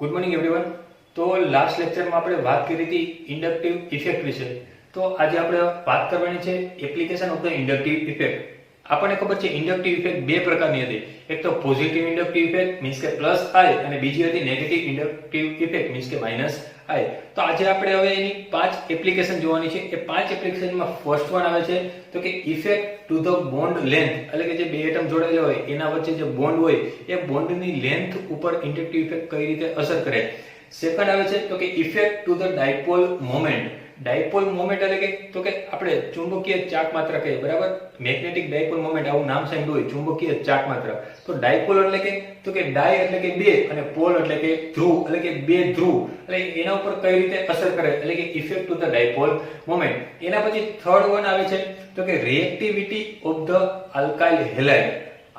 Good morning everyone. તો last લેક્ચરમાં આપણે વાત કરી હતી ઇન્ડક્ટિવ ઇફેક્ટ વિશે. તો આજે આપણે વાત કરવાની છે application of the inductive effect. આપણને ખબર છે ઇન્ડક્ટિવ ઇફેક્ટ બે પ્રકારની હતી. એક તો પોઝિટિવ ઇન્ડક્ટિવ ઇફેક્ટ મીન્સ કે પ્લસ આઈ, અને બીજી હતી નેગેટિવ ઇન્ડક્ટિવ ઇફેક્ટ મીન્સ કે માઇનસ આઈ. તો આજે આપણે હવે એની 5 એપ્લિકેશન જોવાની છે. એ 5 એપ્લિકેશનમાં ફર્સ્ટ વન આવે છે તો કે effect to the bond length, એટલે કે જે બે એટમ જોડાયેલા હોય એના વચ્ચે જે બોન્ડ હોય એ બોન્ડની લેન્થ ઉપર ઇન્ડક્ટિવ ઇફેક્ટ કઈ રીતે અસર કરે. સેકન્ડ આવે છે તો કે effect to the dipole moment. Dipole moment એટલે કે તો કે આપણે ચુંબકીય ચાક માત્રા કહીએ, બરાબર. મેગ્નેટિક ડાયપોલ મોમેન્ટ આવું નામ સાંભળ્યું હોય, ચુંબકીય ચાક માત્રા. તો ડાયપોલ એટલે કે તો કે ડાય એટલે કે બે અને પોલ એટલે કે ધ્રુવ, એટલે કે બે ધ્રુવ, એટલે એના ઉપર કઈ રીતે અસર કરે એટલે કે effect to the dipole moment. એના પછી થર્ડ વન આવે છે તો કે reactivity of the alkyl halide.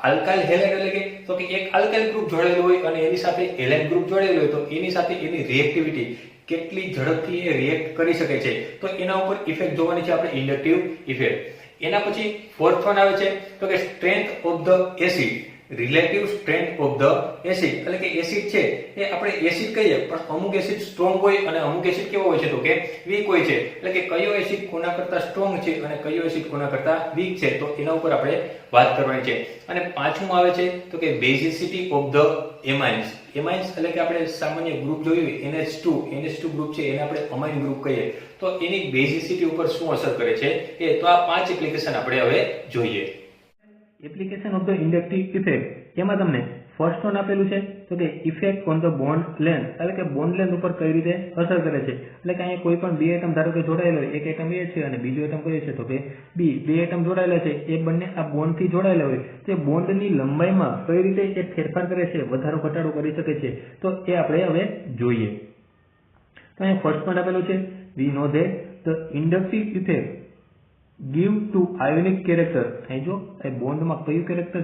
Alkyl halide એટલે કે તો કે એક આલ્કાઇલ ગ્રુપ જોડાયેલું હોય અને એની સાથે હેલાઇડ ગ્રુપ જોડાયેલું હોય, તો એની સાથે એની રિએક્ટિવિટી કેટલી ઝડપથી એ રિએક્ટ કરી શકે છે, તો એના ઉપર ઇફેક્ટ જોવાની છે આપણે ઇન્ડક્ટિવ ઇફેક્ટ. એના પછી ફોર્થ વન આવે છે તો કે strength of the acid. Relative strength of the acid એટલે કે એસિડ છે એ આપણે એસિડ કહીએ, પણ અમુક એસિડ સ્ટ્રોંગ હોય અને અમુક એસિડ કેવો હોય છે તો કે વીક હોય છે. એટલે કે કયો એસિડ કોના કરતા સ્ટ્રોંગ છે અને કયો એસિડ કોના કરતા વીક છે, તો એના ઉપર આપણે વાત કરવાની છે. અને પાંચમું આવે છે તો કે બેઝિસિટી ઓફ ધ એમાઇન્સ. એમાઇન્સ એટલે કે આપણે સામાન્ય ગ્રુપ જોયું NH2 ગ્રુપ છે એને આપણે અમાઇન ગ્રુપ કહીએ, તો એની બેઝિસિટી ઉપર શું અસર કરે છે એ. તો આ 5 એપ્લિકેશન આપણે હવે જોઈએ. Application of the inductive effect, એમાં તમને ફર્સ્ટ વન આપેલું છે તો કે effect on the bond length, એટલે કે બોન્ડ લેન્થ ઉપર કઈ રીતે અસર કરે છે. એટલે કે અહીંયા કોઈ પણ બે એટમ ધારો કે જોડાયેલો હોય, એક એટમ A છે અને બીજો એટમ કયો છે તો કે B. બે એટમ જોડાયેલા છે, એ બંને આ બોન્ડ થી જોડાયેલા હોય, તે બોન્ડની લંબાઈમાં કઈ રીતે એ ફેરફાર કરે છે, વધારો ઘટાડો કરી શકે છે, તો એ આપણે હવે જોઈએ. તો અહીંયા ફર્સ્ટ વન આપેલું છે we know that the inductive effect give to ionic character. અહીં જો એ બોન્ડમાં કયું કેરેક્ટર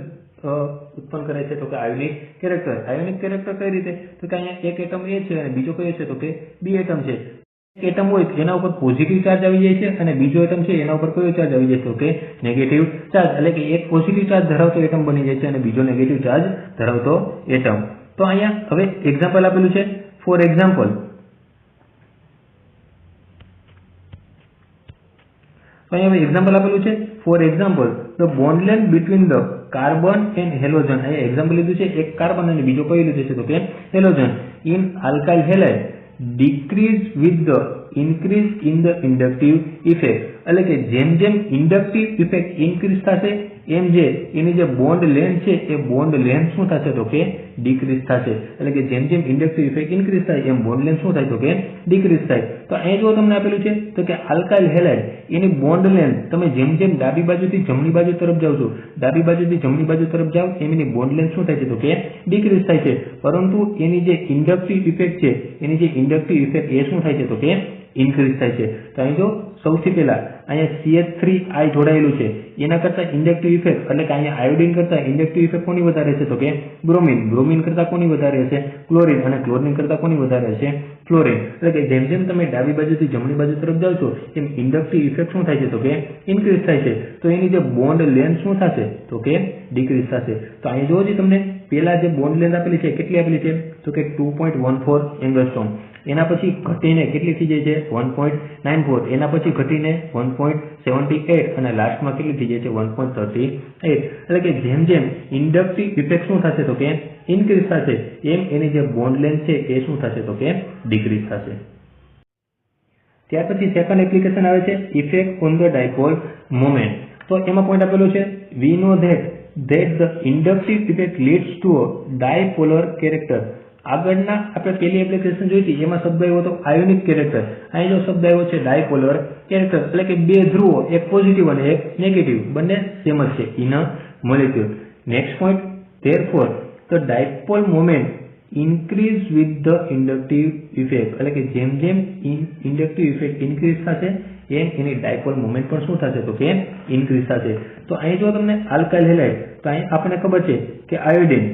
ઉત્પન્ન કરે છે તો કે આયોનિક કેરેક્ટર. આયોનિક કેરેક્ટર કઈ રીતે તો કે અહીંયા એક એટમ A છે અને બીજો કયો છે તો કે B એટમ છે. એક એટમ હોય એના ઉપર પોઝિટિવ ચાર્જ આવી જાય છે અને બીજો એટમ છે એના ઉપર કયો ચાર્જ આવી જાય તો કે નેગેટિવ ચાર્જ. એટલે કે એક પોઝિટિવ ચાર્જ ધરાવતો એટમ બની જાય છે અને બીજો નેગેટિવ ચાર્જ ધરાવતો એટમ. તો અહીંયા હવે એક્ઝામ્પલ આપેલું છે. ફોર એક્ઝામ્પલ, તો અહીંયા હવે એક્ઝામ્પલ આપેલું છે. For example the bond length between the carbon and halogen. અહીંયા એક્ઝામ્પલ લીધું છે એક કાર્બન અને બીજો કયું લીધું છે તો કે halogen. In alkyl halide decrease with the increase in the inductive effect. એટલે કે જેમ જેમ ઇન્ડક્ટિવ ઇફેક્ટ ઇન્ક્રીઝ થશે એમ જે એની જે બોન્ડ લેન્થ છે એ બોન્ડ લેન્થ શું થશે તો કે ડિક્રીઝ થશે. એટલે કે જેમ જેમ ઇન્ડક્ટિવ ઇફેક્ટ ઇન્ક્રીઝ થાય એમ બોન્ડ લેન્થ શું થાય તો કે ડિક્રીઝ થાય. તો અહીં જો તમને આપેલું છે તો કે આલ્કાઇલ હેલાઇડ એની બોન્ડ લેન્થ તમે જેમ જેમ ડાબી બાજુથી જમણી બાજુ તરફ જાવ છો, ડાબી બાજુથી જમણી બાજુ તરફ જાવ એમ એની બોન્ડ લેન્થ શું થાય છે તો કે ડિક્રીઝ થાય છે. પરંતુ એની જે ઇન્ડક્ટિવ ઇફેક્ટ છે એની જે ઇન્ડક્ટિવ ઇફેક્ટ એ શું થાય છે તો કે ઇન્ક્રીઝ થાય છે. તો અહીં જો સૌથી પહેલા અહીંયા CH3I જોડાયેલું છે, એના કરતા ઇન્ડક્ટિવ ઇફેક્ટ એટલે કે અહીંયા આયોડિન કરતા ઇન્ડક્ટિવ ઇફેક્ટ કોની વધારે છે તો કે બ્રોમિન. બ્રોમિન કરતા કોની વધારે છે ક્લોરિન, અને ક્લોરિન કરતા કોની વધારે છે ફ્લોરિન. એટલે કે જેમ જેમ તમે ડાબી બાજુથી જમણી બાજુ તરફ જાવ છો એમ ઇન્ડક્ટિવ ઇફેક્ટ શું થાય છે તો કે ઇન્ક્રીઝ થાય છે. તો એની જે બોન્ડ લેન્થ શું થશે તો કે ડિક્રીઝ થશે. તો અહીં જોજો તમને પહેલા જે બોન્ડ લેન્થ આપેલી છે કેટલી આપેલી છે તો કે 2.14 એંગસ્ટ્રોમ. એના પછી ઘટીને કેટલી થઈ જાય છે 1.94. એના પછી ઘટીને 1.78 અને લાસ્ટમાં કેટલી થઈ જાય છે 1.38. એટલે કે જેમ જેમ ઇન્ડક્ટિવ ઇફેક્ટ શું થશે તો કે ઇન્ક્રીઝ થશે એમ એની જે બોન્ડ લેન્થ છે એ શું થશે તો કે ડિક્રીઝ થશે. ત્યાર પછી સેકન્ડ એપ્લિકેશન આવે છે effect on the dipole moment. તો એમાં પોઈન્ટ આપેલો છે we know that the inductive effect leads to a dipolar character. આગળના આપણે પહેલી એપ્લિકેશન જોઈ હતી એમાં શબ્દ આવ્યો હતો આયોનિક કેરેક્ટર. અહીં જો શબ્દ આવ્યો છે ડાયપોલર કેરેક્ટર, એટલે કે બે ધ્રુવો, એક પોઝિટિવ અને એક નેગેટિવ, બંને સેમ જ છે in a molecule. Next point, therefore the dipole moment increase with the inductive effect. એટલે કે જેમ જેમ ઇન્ડક્ટિવ ઇફેક્ટ ઇન્ક્રીઝ થશે એમ એની ડાયપોલ મોમેન્ટ પણ શું થશે તો કે ઇન્ક્રીઝ થશે. તો અહીં જો તમને આલ્કાઇલ હેલાઇડ, તો અહીં આપણને ખબર છે કે આયોડિન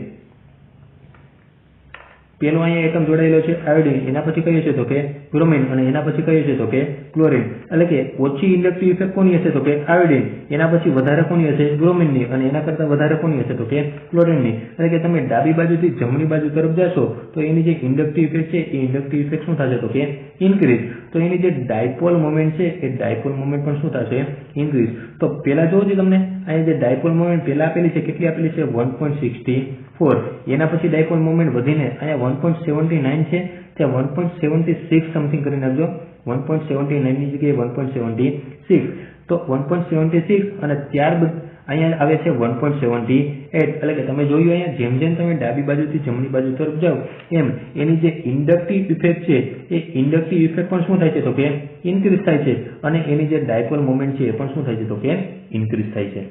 પેલો અહીંયા એટમ જોડાયેલો છે આયોડિન, એના પછી કયું છે તો કે બ્રોમિન, અને એના પછી કયું છે તો કે ક્લોરીન, એટલે કે ઓછી ઇન્ડક્ટિવ ઇફેક્ટ કોની હશે તો કે આયોડિન, એના પછી વધારે કોની હશે બ્રોમિનની, અને એના કરતાં વધારે કોની હશે તો કે ક્લોરીનની. એટલે કે તમે ડાબી બાજુથી જમણી બાજુ તરફ જશો તો એની જે ઇન્ડક્ટિવ ઇફેક્ટ છે એ ઇન્ડક્ટિવ ઇફેક્ટ શું થશે તો કે ઇન્ક્રીઝ. તો એની જે ડાયપોલ મોમેન્ટ છે એ ડાયપોલ મોમેન્ટ પણ શું થશે ઇન્ક્રીઝ. તો પહેલા જોવો છે તમને અહીંયા જે ડાયપોલ મોમેન્ટ પહેલા આપેલી છે કેટલી આપેલી છે 1.64, એના પછી ડાયપોલ મોમેન્ટ વધીને અહીંયા 1.79 છે, ત્યાં 1.76 સમથિંગ કરી નાખજો, 1.79 ની જગ્યાએ 1.76, તો 1.76 અને ત્યારબાદ અહીંયા આવે છે 1.78. એટલે કે તમે જોયું અહીંયા જેમ જેમ તમે ડાબી બાજુથી જમણી બાજુ તરફ જાઓ એમ એની જે ઇન્ડક્ટિવ ઇફેક્ટ છે એ ઇન્ડક્ટિવ ઇફેક્ટ પણ શું થાય છે તો કે ઇન્ક્રીઝ થાય છે, અને એની જે ડાયપોલ મોમેન્ટ છે એ પણ શું થાય છે તો કે ઇન્ક્રીઝ થાય છે.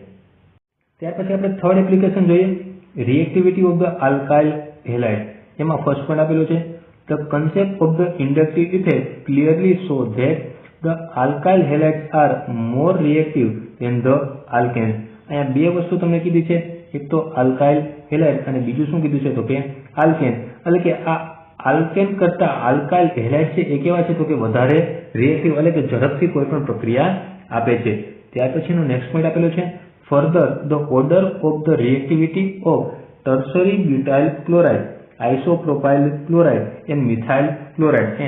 ત્યાર પછી આપણે થર્ડ એપ્લિકેશન જોઈએ, reactivity of the alkyl halide. એમાં ફર્સ્ટ પોઈન્ટ આપેલું છે the concept of the inductive effect clearly show that the alkyl halides are more reactive than the alkanes. અહીંયા બે વસ્તુ તમને કીધી છે, એક તો આલ્કાઇલ હેલાઇડ અને બીજું શું કીધું છે તો કે આલ્કેન. એટલે કે આ આલ્કેન કરતા આલ્કાઇલ હેલાઇડ છે એ કેવા છે તો કે વધારે રિએક્ટિવ, એટલે કે ઝડપથી કોઈ પણ પ્રક્રિયા આપે છે. ત્યાર પછીનો નેક્સ્ટ પોઈન્ટ આપેલો છે further the order of the reactivity of tertiary butyl chloride, isopropyl chloride and methyl chloride. એ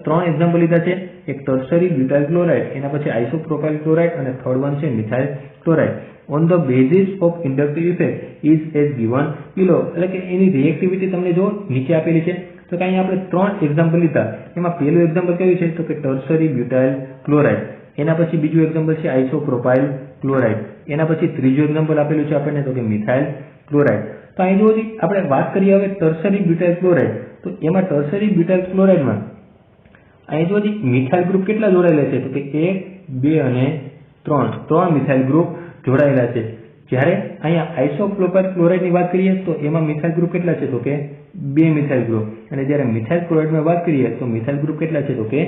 ત્રણ એક્ઝામ્પલ લીધા છે, એક ટર્શરી બ્યુટાઇલ ક્લોરાઇડ, એના પછી આઇસોપ્રોપાઇલ ક્લોરાઇડ અને થર્ડ વન છે methyl chloride. On the basis of inductive effect is as given below. એટલે કે એની રિએક્ટિવિટી તમને જો નીચે આપેલી છે, તો કે અહીંયા આપણે ત્રણ એક્ઝામ્પલ લીધા. એમાં પહેલું એક્ઝામ્પલ કયું છે તો કે ટર્શરી બ્યુટાઇલ ક્લોરાઇડ, એના પછી બીજું એક્ઝામ્પલ છે આઇસોપ્રોપાઇલ ક્લોરાઇડ, એના પછી ત્રીજું એક્ઝામ્પલ આપેલું છે આપણને તો કે મિથાઇલ ક્લોરાઇડ. તો અહીં જો આપણે વાત કરીએ હવે ટર્શરી બ્યુટાઇલ ક્લોરાઇડ, તો એમાં ટર્શરી બ્યુટાઇલ ક્લોરાઇડમાં અહીં જો મિથાઇલ ગ્રુપ કેટલા જોડાયેલા છે તો કે 1, 2 અને 3 મિથાઇલ ગ્રુપ જોડાયેલા છે. જ્યારે અહીંયા આઇસોપ્રોપાઇલ ક્લોરાઇડની વાત કરીએ તો એમાં મિથાઇલ ગ્રુપ કેટલા છે તો કે 2 મિથાઇલ ગ્રુપ, અને જ્યારે મિથાઇલ ક્લોરાઇડમાં વાત કરીએ તો મિથાઇલ ગ્રુપ કેટલા છે તો કે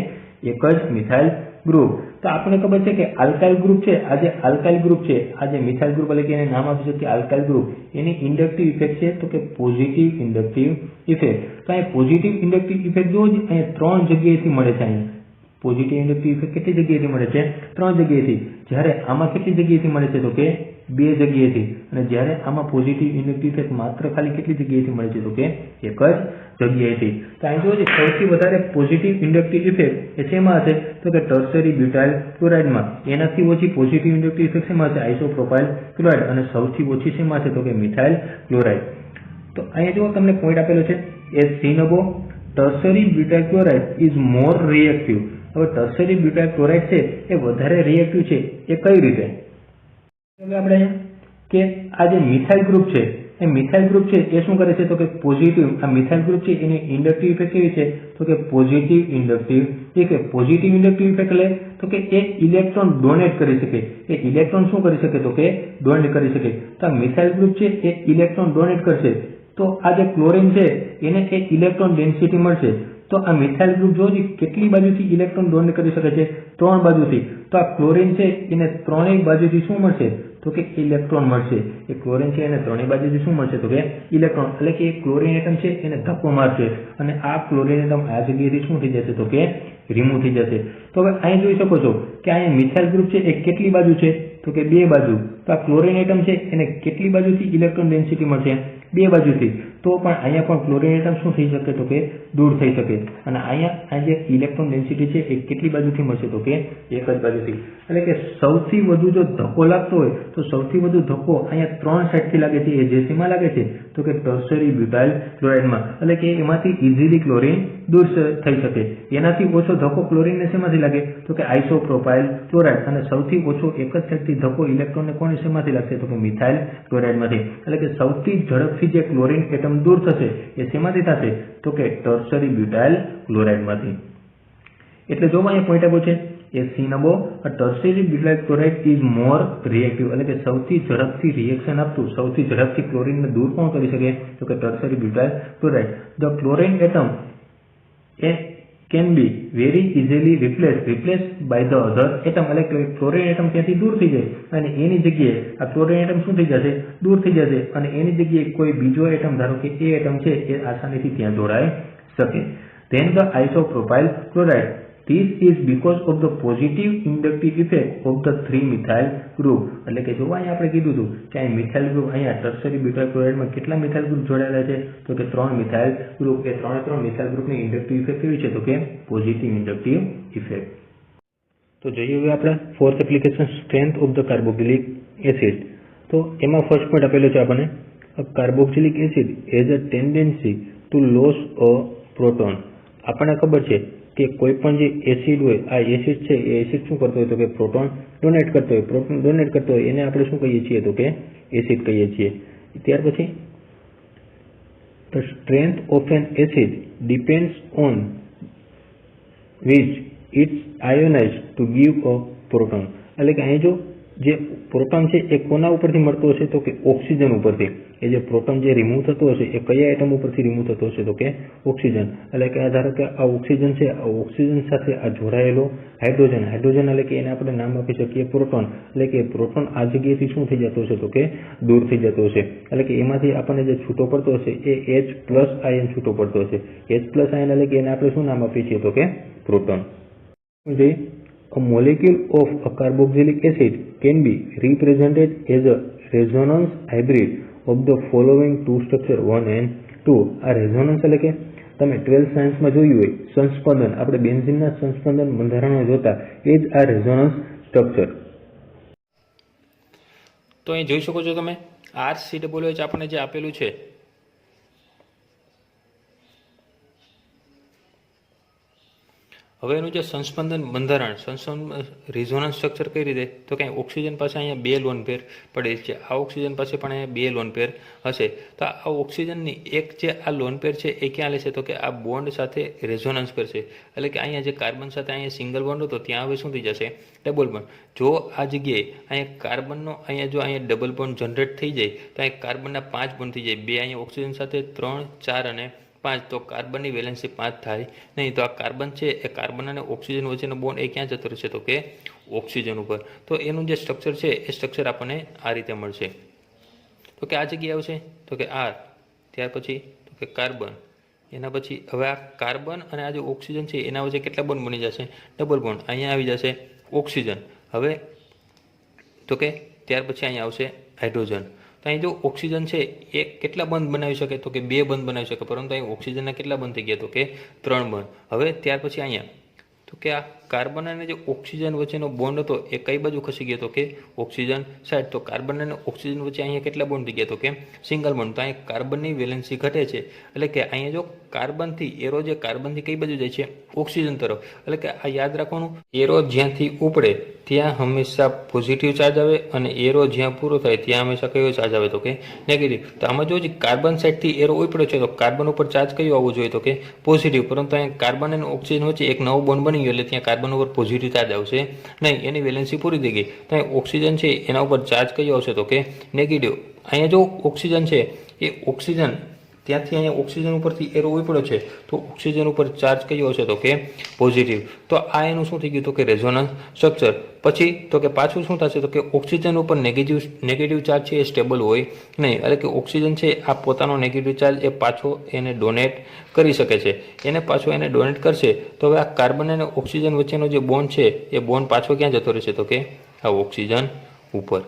એક જ મિથાઇલ ગ્રુપ. તો આપણને ખબર છે કે આલ્કાઇલ ગ્રુપ છે, આ જે આલ્કાઇલ ગ્રુપ છે, આ જે મિથાઇલ ગ્રુપ એટલે કે એને નામ આપ્યું છે કે આલ્કાઇલ ગ્રુપ, એની ઇન્ડક્ટિવ ઇફેક્ટ છે તો કે પોઝિટિવ ઇન્ડક્ટિવ ઇફેક્ટ. તો અહીં પોઝિટિવ ઇન્ડક્ટિવ ઇફેક્ટ જો અહીંયા ત્રણ જગ્યાએથી મળે છે. અહીંયા પોઝિટિવ ઇન્ડક્ટિવ ઇફેક્ટ કેટલી જગ્યાએથી મળે છે? 3 જગ્યાએથી. જ્યારે આમાં કેટલી જગ્યાએથી મળે છે તો કે 2 જગ્યાએથી, અને જ્યારે આમાં પોઝિટિવ ઇન્ડક્ટિવ ઇફેક્ટ માત્ર ખાલી કેટલી જગ્યાએથી મળે છે તો કે એક જ જગ્યાએથી. તો અહીં જો સૌથી વધારે પોઝિટિવ ઇન્ડક્ટિવ ઇફેક્ટ એ શેમાં હશે તો કે ટર્શરી બ્યુટાઇલ ક્લોરાઇડમાં. એનાથી ઓછી પોઝિટિવ ઇન્ડક્ટિવ ઇફેક્ટ શેમાં હશે? આઇસોપ્રોપાઇલ ક્લોરાઇડ, અને સૌથી ઓછી શેમાં હશે તો કે મિથાઇલ ક્લોરાઇડ. તો અહીંયા જો તમને પોઈન્ટ આપેલો છે એ C number tertiary butyl chloride is more reactive. હવે ટર્શરી બ્યુટાઇલ ક્લોરાઇડ છે એ વધારે રિએક્ટિવ છે, એ કઈ રીતે? હવે આપણે કે આ જે મિથાઇલ ગ્રુપ છે એ મિથાઇલ ગ્રુપ છે એ શું કરે છે તો કે પોઝિટિવ, આ મિથાઇલ ગ્રુપ છે એની ઇન્ડક્ટિવ ઇફેક્ટ કેવી છે તો કે positive inductive effect. Positive inductive effect એટલે તો કે એ ઇલેક્ટ્રોન ડોનેટ કરી શકે, એ ઇલેક્ટ્રોન શું કરી શકે તો કે ડોનેટ કરી શકે. તો આ મિથાઇલ ગ્રુપ છે એ ઇલેક્ટ્રોન ડોનેટ કરશે, તો આ જે ક્લોરીન છે એને એ ઇલેક્ટ્રોન ડેન્સિટી મળશે. તો આ મિથાઇલ ગ્રુપ જો કેટલી બાજુથી ઇલેક્ટ્રોન ડોનેટ કરી શકે છે? 3 બાજુથી. તો આ ક્લોરીન છે એને ત્રણેય બાજુથી શું મળશે તો કે ઇલેક્ટ્રોન મળશે. એ ક્લોરીન છે એને ત્રણેય બાજુથી શું મળશે તો કે ઇલેક્ટ્રોન, એટલે કે ક્લોરીન એટમ છે એને ધક્કો મારશે, અને આ ક્લોરીન એટમ આ જગ્યાએથી શું થઈ જશે તો કે રિમૂવ થઈ જશે. તો હવે અહીં જોઈ શકો છો કે અહીંયા મિથાઇલ ગ્રુપ છે એ કેટલી બાજુ છે તો કે 2 બાજુ. તો આ ક્લોરીન એટમ છે એને કેટલી બાજુથી ઇલેક્ટ્રોન ડેન્સિટી મળશે? 2 બાજુથી. તો પણ અહીંયા પણ ક્લોરીન એટમ શું થઈ શકે તો કે દૂર થઈ શકે, અને અહીંયા આ જે ઇલેક્ટ્રોન ડેન્સિટી છે એ કેટલી બાજુથી મળશે તો કે એક જ બાજુથી. એટલે કે સૌથી વધુ જો ધક્કો લાગતો હોય તો સૌથી વધુ ધક્કો અહીંયા 3 સાઈડથી લાગે છે. એ જે શેમાં લાગે છે તો કે ટર્શરી બ્યુટાઇલ ક્લોરાઇડમાં, એટલે કે એમાંથી ઇઝીલી ક્લોરીન દૂર થઈ શકે. એનાથી ઓછો ધક્કો ક્લોરીનને શેમાંથી લાગે તો કે આઇસોપ્રોપાઇલ ક્લોરાઇડ, અને સૌથી ઓછો એક જ સાઈડથી ધક્કો ઇલેક્ટ્રોનને કોણ શેમાંથી લાગશે તો કે મિથાઇલ ક્લોરાઇડમાંથી. એટલે કે સૌથી ઝડપથી જે ક્લોરીન એટમ દૂર થશે એ શેમાંથી થશે તો કે ટર્શરી બ્યુટાઇલ ક્લોરાઇડમાંથી. એટલે જો અહીંયા પોઈન્ટ આપ્યો છે એ C number tertiary butyl chloride is more reactive, એટલે કે સૌથી ઝડપથી રિએક્શન આપતું, સૌથી ઝડપથી ક્લોરીનને દૂર કોણ કરી શકે તો કે tertiary butyl chloride. The chlorine atom A can be very easily replaced by the other atom. એટલે કે ક્લોરીન એટમ ત્યાંથી દૂર થઈ જાય અને એની જગ્યાએ આ ક્લોરીન એટમ શું થઈ જશે? દૂર થઈ જશે, અને એની જગ્યાએ કોઈ બીજો એટમ, ધારો કે એ એટમ છે એ આસાનીથી ત્યાં જોડાઈ શકે. Then the isopropyl chloride this is because of the positive inductive effect of the 3 methyl group. એટલે કે જો અહીંયા આપણે કીધું હતું કે અહીં મિથાઇલ ગ્રુપ, અહીંયા ટર્શરી બ્યુટાઇલ ક્લોરાઇડમાં કેટલા મિથાઇલ ગ્રુપ જોડાયેલા છે? તો કે 3 મિથાઇલ ગ્રુપ. એ 3 મિથાઇલ ગ્રુપની ઇન્ડક્ટિવ ઇફેક્ટ કેવી છે? તો કે પોઝિટિવ ઇન્ડક્ટિવ ઇફેક્ટ. તો જોઈએ હવે આપણે fourth application, strength of the carboxylic acid. તો એમાં ફર્સ્ટ પોઈન્ટ આપેલો છે આપણને, carboxylic acid has a tendency to lose a proton. આપણને ખબર છે કે કોઈ પણ જે એસિડ હોય, આ એસિડ છે એ એસિડ શું કરતો હોય? તો કે પ્રોટોન ડોનેટ કરતો હોય. પ્રોટોન ડોનેટ કરતો હોય એને આપણે શું કહીએ છીએ? તો કે એસિડ કહીએ છીએ. ત્યાર પછી the strength of an acid depends on which it's ionize to give a proton. એટલે કે અહીં જો જે પ્રોટોન છે એ કોના ઉપરથી મળતો હશે? તો કે ઓક્સિજન ઉપરથી. એ જે પ્રોટોન જે રિમૂવ થતો હશે એ કયા એટમ ઉપરથી રિમૂવ થતો હશે? તો કે ઓક્સિજન. એટલે કે ધારો કે આ ઓક્સિજન છે, આ ઓક્સિજન સાથે આ જોડાયેલો હાઇડ્રોજન, એટલે કે એને આપણે નામ આપી શકીએ પ્રોટોન. એટલે કે પ્રોટોન આ જગ્યાએથી શું થઈ જતો હશે? તો કે દૂર થઈ જતો હશે. એટલે કે એમાંથી આપણને જે છૂટો પડતો હશે એ H+ આયન છૂટો પડતો હશે. H+ આયન એટલે કે એને આપણે શું નામ આપીએ છીએ? તો કે proton. A molecule of a carboxylic acid can be represented as a resonance hybrid of the following two structure 1 and 2. આ રેઝોનન્સ એટલે કે તમે 12th સાયન્સમાં જોયું હોય સંસ્પંદન, આપણે બેન્ઝીનના સંસ્પંદન બંધારણો જોતા, એ જ આ રેઝોનન્સ સ્ટ્રક્ચર. તો અહીં જોઈ શકો છો તમે RCOH આપણને જે આપેલું છે, હવે એનું જે સંસ્પંદન બંધારણ, રેઝોનન્સ સ્ટ્રક્ચર કઈ રીતે? તો કે ઓક્સિજન પાસે અહીંયા 2 લોન પેર પડેલ છે, આ ઓક્સિજન પાસે પણ અહીંયા 2 લોન પેર હશે. તો આ ઓક્સિજનની એક જે આ લોન પેર છે એ ક્યાં લેશે? તો કે આ બોન્ડ સાથે રેઝોનન્સ કરશે. એટલે કે અહીંયા જે કાર્બન સાથે અહીંયા સિંગલ બોન્ડ હતો ત્યાં હવે શું થઈ જશે? Double bond. જો આ જગ્યાએ અહીંયા કાર્બનનો અહીંયા જો અહીંયા ડબલ બોન્ડ જનરેટ થઈ જાય તો અહીંયા કાર્બનના 5 બોન્ડ થઈ જાય, 2 અહીંયા ઓક્સિજન સાથે, 3, 4 અને 5. તો કાર્બનની વેલેન્સી 5 થાય નહીં. તો આ કાર્બન છે એ કાર્બન અને ઓક્સિજન વચ્ચેનો બોન્ડ એ ક્યાં જતો રહેશે? તો કે ઓક્સિજન ઉપર. તો એનું જે સ્ટ્રક્ચર છે એ સ્ટ્રક્ચર આપણને આ રીતે મળશે. તો કે આ જગ્યાએ આવશે તો કે R, ત્યાર પછી તો કે કાર્બન, એના પછી હવે આ કાર્બન અને આ જે ઓક્સિજન છે એના વચ્ચે કેટલા બોન્ડ બની જશે? Double bond. અહીંયા આવી જશે ઓક્સિજન. હવે તો કે ત્યાર પછી અહીંયા આવશે હાઇડ્રોજન. તો અહીં જો ઓક્સિજન છે એ કેટલા બંધ બનાવી શકે? તો કે 2 બંધ બનાવી શકે, પરંતુ અહીં ઓક્સિજનના કેટલા બંધ થઈ ગયા? તો કે 3 બંધ. હવે ત્યાર પછી અહીંયા તો કે આ કાર્બન અને જે ઓક્સિજન વચ્ચેનો બોન્ડ હતો એ કઈ બાજુ ખસી ગયો? તો કે ઓક્સિજન સાઈડ. તો કાર્બન અને ઓક્સિજન વચ્ચે અહીંયા કેટલા બોન્ડ થઈ ગયા? તો કે સિંગલ બોન્ડ. તો અહીંયા કાર્બનની વેલેન્સી ઘટે છે. એટલે કે અહીંયા જો કાર્બનથી એરો જે કાર્બનથી કઈ બાજુ જાય છે? ઓક્સિજન તરફ. એટલે કે આ યાદ રાખવાનું, એરો જ્યાંથી ઉપડે ત્યાં હંમેશા પોઝિટિવ ચાર્જ આવે અને એરો જ્યાં પૂરો થાય ત્યાં હંમેશા કયો ચાર્જ આવે? તો કે નેગેટિવ. તો આમાં જો કાર્બન સાઈડથી એરો ઉપડ્યો છે તો કાર્બન ઉપર ચાર્જ કયો આવવો જોઈએ? તો કે પોઝિટિવ. પરંતુ અહીંયા કાર્બન અને ઓક્સિજન વચ્ચે એક નવો બોન્ડ બની ગયો એટલે ત્યાં કાર્બન ઉપર પોઝિટિવ ચાર્જ આવશે નહીં, એની વેલેન્સી પૂરી થઈ ગઈ. તો અહીં ઓક્સિજન છે એના ઉપર ચાર્જ કયો આવશે? તો કે નેગેટિવ. અહીંયા જો ઓક્સિજન છે એ ઓક્સિજન ત્યાંથી અહીંયા ઓક્સિજન ઉપરથી એરો ઉપડ્યો છે તો ઓક્સિજન ઉપર ચાર્જ કયો હશે? તો કે પોઝિટિવ. તો આ એનું શું થઈ ગયું? તો કે રેઝોનન્સ સ્ટ્રક્ચર. પછી તો કે પાછું શું થશે? તો કે ઓક્સિજન ઉપર નેગેટિવ ચાર્જ છે એ સ્ટેબલ હોય નહીં. એટલે કે ઓક્સિજન છે આ પોતાનો નેગેટિવ ચાર્જ એ પાછો એને ડોનેટ કરી શકે છે. એને પાછો એને ડોનેટ કરશે તો હવે આ કાર્બન અને ઓક્સિજન વચ્ચેનો જે બોન્ડ છે એ બોન્ડ પાછો ક્યાં જતો રહેશે? તો કે આ ઓક્સિજન ઉપર.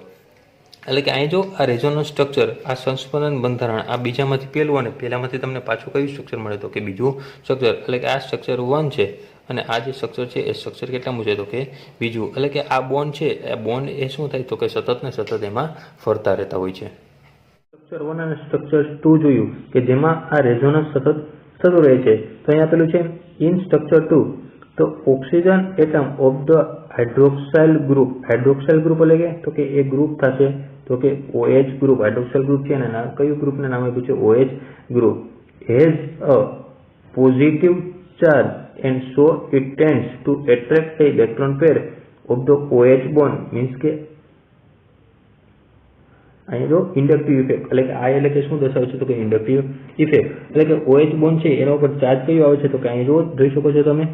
એટલે કે અહીં જો આ રેઝોનન્સ સ્ટ્રક્ચર, આ સંસ્પંદન બંધારણ, આ બીજામાંથી પહેલું અને પહેલામાંથી તમને પાછું કયું સ્ટ્રક્ચર મળે? તો કે બીજું સ્ટ્રક્ચર. એટલે કે આ સ્ટ્રક્ચર 1 છે અને આ જે સ્ટ્રક્ચર છે એ સ્ટ્રક્ચર કેટલામું છે? તો કે બીજું. એટલે કે આ બોન્ડ છે એ બોન્ડ એ શું થાય? તો કે સતત ને સતત એમાં ફરતા રહેતા હોય છે. સ્ટ્રક્ચર 1 અને સ્ટ્રક્ચર 2 જોયું કે જેમાં આ રેઝોનન્સ સતત થતું રહે છે. તો અહીંયા પેલું છે ઇન સ્ટ્રક્ચર 2 તો oxygen atom of the hydroxyl group. Hydroxyl group એટલે કે એ ગ્રુપ થશે તો કે OH ગ્રુપ. હાઇડ્રોક્સાઇલ ગ્રુપ છે અને કયું ગ્રુપને નામ આપ્યું છે? OH group. Has a positive charge and so it tends to attract the electron pair of the OH bond. means કે અહીં જો ઇન્ડક્ટિવ ઇફેક્ટ એટલે કે આ એટલે કે શું દર્શાવે છે? તો કે ઇન્ડક્ટિવ ઇફેક્ટ. એટલે કે OH બોન્ડ છે એના ઉપર ચાર્જ કયો આવે છે? તો કે અહીં જો જોઈ શકો છો તમે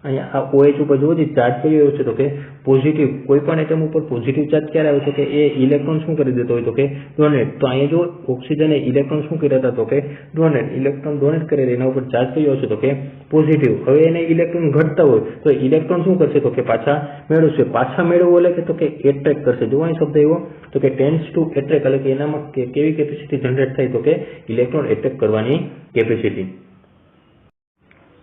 અહીંયા આ OH ઉપર જુઓ જે ચાર્જ કયો આવ્યો છે તો કે પોઝિટિવ. કોઈ પણ એટમ ઉપર પોઝિટિવ ચાર્જ ક્યારે આવે તો કે એ ઇલેક્ટ્રોન શું કરી દેતો હોય તો કે ડોનેટ. તો અહીંયા જો ઓક્સિજને ઇલેક્ટ્રોન શું કર્યા હતા તો કે ડોનેટ. ઇલેક્ટ્રોન ડોનેટ કરે એના ઉપર ચાર્જ કયો હશે તો કે પોઝિટિવ. હવે એને ઇલેક્ટ્રોન ઘટતા હોય તો ઇલેક્ટ્રોન શું કરશે તો કે પાછા મેળવશે. પાછા મેળવવું એટલે કે તો કે એટ્રેક્ટ કરશે. જો અહીં શબ્દ એવો તો કે ટેન્ડ્સ ટુ એટ્રેક્ટ એટલે કે એનામાં કેવી કેપેસિટી જનરેટ થાય તો કે ઇલેક્ટ્રોન એટ્રેક્ટ કરવાની capacity.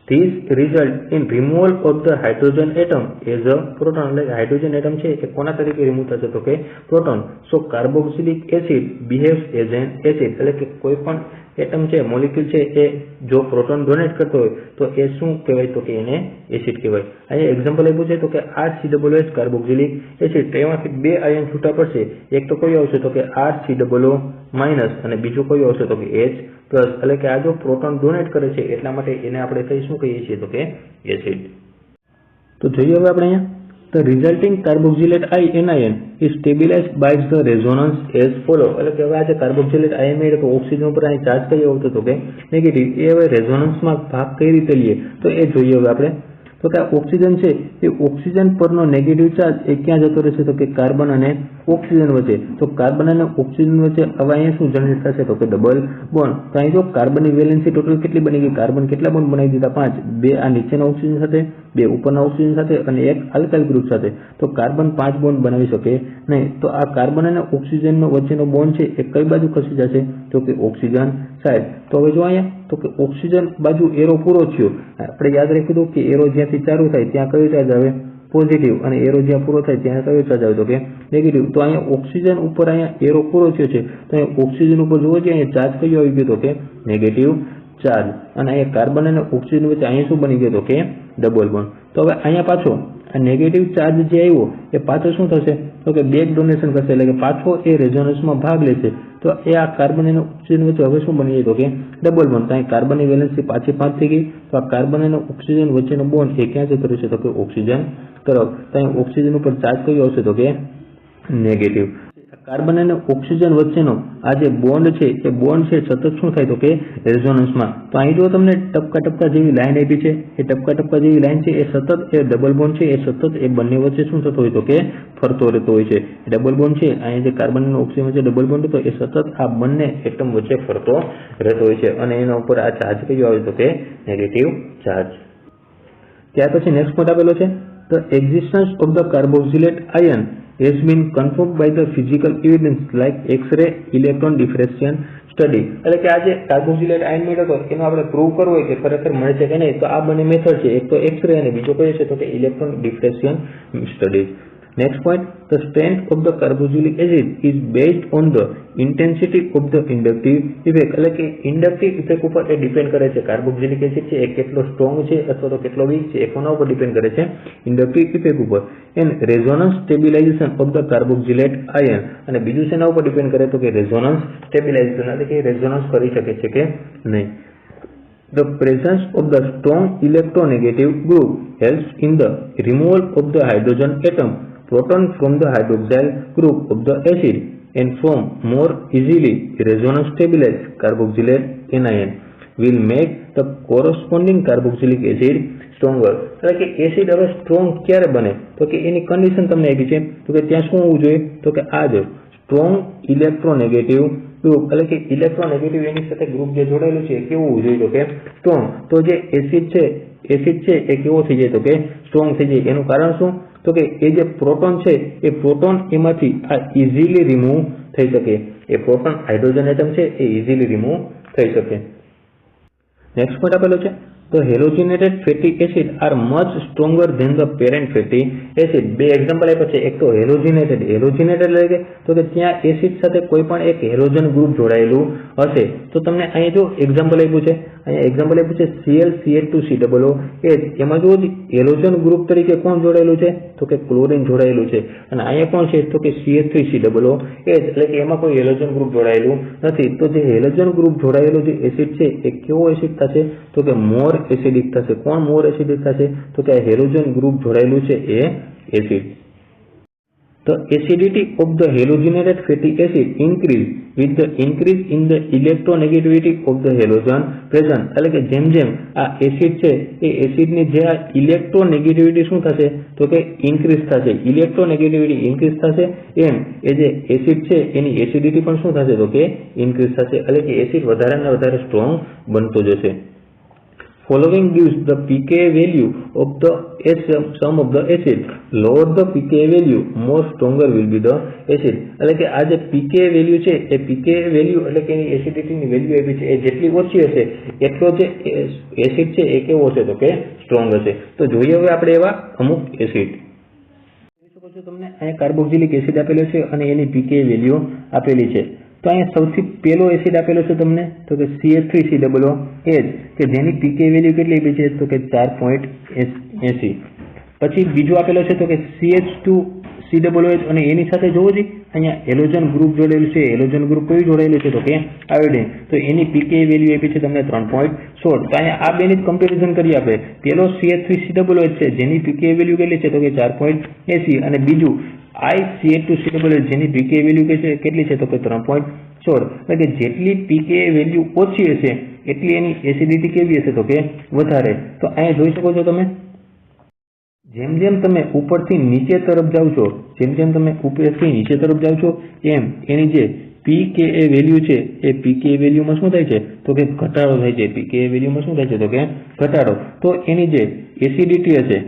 This result in removal of the hydrogen atom as a proton. એટલે હાઇડ્રોજન એટમ છે એ કોના તરીકે રિમૂવ થશે તો કે proton. So carboxylic acid બિહેવ્સ as an acid. એટલે કે કોઈ પણ એટમ છે મોલિક્યુલ છે એ જો પ્રોટોન ડોનેટ કરતો હોય તો એ શું કહેવાય તો કે એને એસિડ કહેવાય. અહીંયા એક્ઝામ્પલ આપ્યું છે તો કે RCOOH કાર્બોક્સિલિક એસિડ. એમાંથી બે આયન છૂટા પડશે. એક તો કયો આવશે તો કે RCOO માઇનસ અને બીજું કયું આવશે તો કે H પ્લસ. એટલે કે આ જો પ્રોટોન ડોનેટ કરે છે એટલા માટે એને આપણે કઈ શું કહીએ છીએ તો કે એસિડ. તો જોઈએ હવે આપણે અહીંયા the resulting carboxylate anion is stabilized by the resonance as follow. એટલે કે હવે આ જે કાર્બોક્સિલેટ આયન મેળવે તો ઓક્સિજન ઉપર અહીં ચાર્જ કયો આવતો તો કે નેગેટિવ. એ હવે રેઝોનન્સમાં ભાગ કઈ રીતે લઈએ તો એ જોઈએ હવે આપણે. તો કે આ ઓક્સિજન છે એ ઓક્સિજન પરનો નેગેટિવ ચાર્જ એ ક્યાં જતો રહેશે તો કે કાર્બન અને ઓક્સિજન વચ્ચે. તો કાર્બન અને ઓક્સિજન વચ્ચે હવે અહીંયા શું જનરેટ થશે તો કે ડબલ બોન્ડ. તો અહીં જો કાર્બનની વેલેન્સી ટોટલ કેટલી બની ગઈ? કાર્બન કેટલા બોન્ડ બનાવી દીધા? 5. 2 આ નીચેના ઓક્સિજન સાથે, 2 ઉપરના ઓક્સિજન સાથે અને 1 આલ્કાઇલ ગ્રુપ સાથે. તો કાર્બન 5 બોન્ડ બનાવી શકે નહીં. તો આ કાર્બન અને ઓક્સિજનનો વચ્ચેનો બોન્ડ છે એ કઈ બાજુ ખસી જશે તો કે ઓક્સિજન સાઈડ. તો હવે જો અહીંયા તો કે ઓક્સિજન બાજુ એરો પૂરો થયો. આપણે યાદ રાખી દો કે એરો જ્યાંથી ચાલુ થાય ત્યાં કયો ચાર્જ આવે? પોઝિટિવ. અને એરો જ્યાં પૂરો થાય ત્યાં કયો ચાર્જ આવે તો કે નેગેટિવ. તો અહીંયા ઓક્સિજન ઉપર અહીંયા એરો પૂરો થયો છે તો અહીંયા ઓક્સિજન ઉપર જોવો છે અહીંયા ચાર્જ કયો આવી ગયો તો કે નેગેટિવ ચાર્જ. અને અહીંયા કાર્બન અને ઓક્સિજન વચ્ચે અહીંયા શું બની ગયો તો કે ડબલ બોન્ડ. તો હવે અહીંયા પાછો આ નેગેટિવ ચાર્જ જે આવ્યો એ પાછો શું થશે તો કે બેક ડોનેશન કરશે. એટલે કે પાછો એ રેઝોનન્સમાં ભાગ લેશે. તો એ આ કાર્બન અને ઓક્સિજન વચ્ચે હવે શું બની જાય તો કે ડબલ બોન્ડ. તો અહીં કાર્બનની વેલેન્સી પાછી 5 થઈ ગઈ. તો આ કાર્બન અને ઓક્સિજન વચ્ચેનો બોન્ડ એ ક્યાં જતો રહેશે તો કે ઓક્સિજન તરફ. તો અહીં ઓક્સિજન ઉપર ચાર્જ કયો આવશે તો કે નેગેટિવ. કાર્બન અને ઓક્સિજન વચ્ચેનો આ જે બોન્ડ છે એ બોન્ડ છે સતત શું થાય તો કે રેઝોનન્સમાં. તો અહીં જો તમને ટપકા ટપકા જેવી લાઈન આપી છે એ ટપકા ટપકા જેવી લાઈન છે એ સતત એ ડબલ બોન્ડ છે એ સતત એ બંને વચ્ચે શું થતો હોય તો કે ફરતો રહેતો હોય છે. ડબલ બોન્ડ છે અહીંયા જે કાર્બન અને ઓક્સિજન વચ્ચે ડબલ બોન્ડ હતો એ સતત આ બંને એટમ વચ્ચે ફરતો રહેતો હોય છે અને એના ઉપર આ ચાર્જ કયો આવે તો કે નેગેટિવ ચાર્જ. ત્યાર પછી નેક્સ્ટ પોઈન્ટ આપેલો છે the existence of the carboxylate ion has been confirmed by the physical evidence like X-ray electron diffraction study. એટલે કે આ જે કાર્બોક્સિલેટ આયન મેળવ્યો હતો એનો આપણે પ્રૂવ કરવો હોય કે ખરેખર મળે છે કે નહીં તો આ બંને મેથડ છે. એક તો એક્સરે અને બીજો કયો છે તો કે electron diffraction studies. Next point, the strength of the carboxylic acid is based on the intensity of the inductive effect. એટલે કે ઇન્ડક્ટિવ ઇફેક્ટ ઉપર એ ડિપેન્ડ કરે છે. કાર્બોક્સિલિક એસિડ છે એ કેટલો સ્ટ્રોંગ છે અથવા તો કેટલો વીક છે એ કોના ઉપર ડિપેન્ડ કરે છે? ઇન્ડક્ટિવ ઇફેક્ટ ઉપર. And resonance stabilization of the carboxylate ion. અને બીજું શેના ઉપર ડિપેન્ડ કરે તો કે રેઝોનન્સ સ્ટેબિલાઇઝેશન એટલે કે રેઝોનન્સ કરી શકે છે કે નહીં. The presence of the strong electronegative group helps in the removal of the hydrogen atom proton from the hydroxyl group of the acid and form more easily resonance stabilized carboxylate anion will make the corresponding carboxylic acid stronger. એટલે કે acid હવે strong ક્યારે બને તો કે એની condition તમને આપી છે તો કે ત્યાં શું હોવું જોઈએ તો કે આ જો સ્ટ્રોંગ ઇલેક્ટ્રોનેગેટિવ ગ્રુપ. એટલે કે ઇલેક્ટ્રોનેગેટિવ એની સાથે ગ્રુપ જે જોડાયેલું છે એ કેવું હોવું જોઈએ તો કે સ્ટ્રોંગ. તો જે એસિડ છે એ કેવો થઈ જાય તો કે સ્ટ્રોંગ થઈ જાય. એનું કારણ શું તો કે એ જે પ્રોટોન છે એ પ્રોટોન એમાંથી આ ઇઝીલી રિમૂવ થઈ શકે. એ પ્રોટોન હાઇડ્રોજન એટમ છે એ ઇઝીલી રિમૂવ થઈ શકે. નેક્સ્ટ પોઈન્ટ આપેલો છે તો halogenated fatty acid are much stronger than the parent fatty acid. બે એક્ઝામ્પલ આપ્યા છે. એક તો હેલોજિનેટેડ એટલે કે તો કે ત્યાં એસિડ સાથે કોઈ પણ એક હેલોજન ગ્રુપ જોડાયેલું હશે. તો તમને અહીંયા જો એક્ઝામ્પલ આપ્યું છે અહીંયા એક્ઝામ્પલ આપ્યું છે ClCH2COOH. એમાં જો હેલોજન ગ્રુપ તરીકે કોણ જોડાયેલું છે તો કે ક્લોરીન જોડાયેલું છે. અને અહીંયા કોણ છે તો કે CH3COOH. એટલે કે એમાં કોઈ હેલોજન ગ્રુપ જોડાયેલું નથી. તો જે હેલોજન ગ્રુપ જોડાયેલું જે એસિડ છે એ કેવો એસિડ થશે તો કે મોર એસિડિક થશે. કોણ મોર એસિડિક થશે તો કે હેલોજન ગ્રુપ જોડાયેલું છે એ acid. The acidity of the halogenated fatty acid increase with the increase in the electronegativity of the halogen present. એટલે કે જેમ જેમ આ એસિડ છે એ એસિડની જે આ ઇલેક્ટ્રોનેગેટિવિટી શું થશે તો કે ઇન્ક્રીઝ થશે, ઇલેક્ટ્રોનેગેટિવિટી ઇન્ક્રીઝ થશે એમ એ જે એસિડ છે એની એસિડિટી પણ શું થશે તો કે ઇન્ક્રીઝ થશે, એટલે કે એસિડ વધારે ને વધારે સ્ટ્રોંગ બનતો જશે. Following gives the pKa value of the sum of the acid. Lower the pKa value, more stronger will be the acid. એટલે કે આ જે pKa વેલ્યુ છે એ pKa વેલ્યુ એટલે કે એની એસિડિટીની વેલ્યુ આપી છે એ જેટલી ઓછી હશે એટલો જે એસિડ છે એ કેવો હશે તો કે સ્ટ્રોંગ હશે. તો જોઈએ હવે આપણે એવા અમુક એસિડ. જોઈ શકો છો તમને અહીંયા કાર્બોક્સિલિક એસિડ આપેલો છે અને એની pKa વેલ્યુ આપેલી છે. તો અહીંયા સૌથી પહેલો એસિડ આપેલો છે તમને તો કે CH3COOH કે જેની pKa વેલ્યુ કેટલી આપી છે તો કે 4.80. પછી બીજો આપેલો છે તો કે CH2COOH અને એની સાથે જોવો જોઈએ અહીંયા હેલોજન ગ્રુપ જોડેલું છે. હેલોજન ગ્રુપ કયું જોડેલું છે તો કે આયોડિન, તો એની pKa વેલ્યુ આપી છે તમને 3.16. તો અહીંયા આ બેની જ કમ્પેરિઝન કરીએ આપણે. પેલો CH3COOH છે જેની pKa વેલ્યુ કેટલી છે તો કે 4.80 અને બીજું ICH2COOH જેની pKa વેલ્યુ કેટલી છે તો કે 3.16. એટલે કે જેટલી pKa વેલ્યુ ઓછી હશે એટલી એની એસિડિટી કેવી હશે તો કે વધારે. તો અહીંયા જોઈ શકો છો તમે જેમ જેમ તમે ઉપરથી નીચે તરફ જાવ છો, જેમ જેમ તમે ઉપરથી નીચે તરફ જાવ છો એમ એની જે pKa વેલ્યુ છે એ pKa વેલ્યુમાં શું થાય છે તો કે ઘટાડો થાય છે. pKa વેલ્યુમાં શું થાય છે તો કે ઘટાડો. તો એની જે એસિડિટી હશે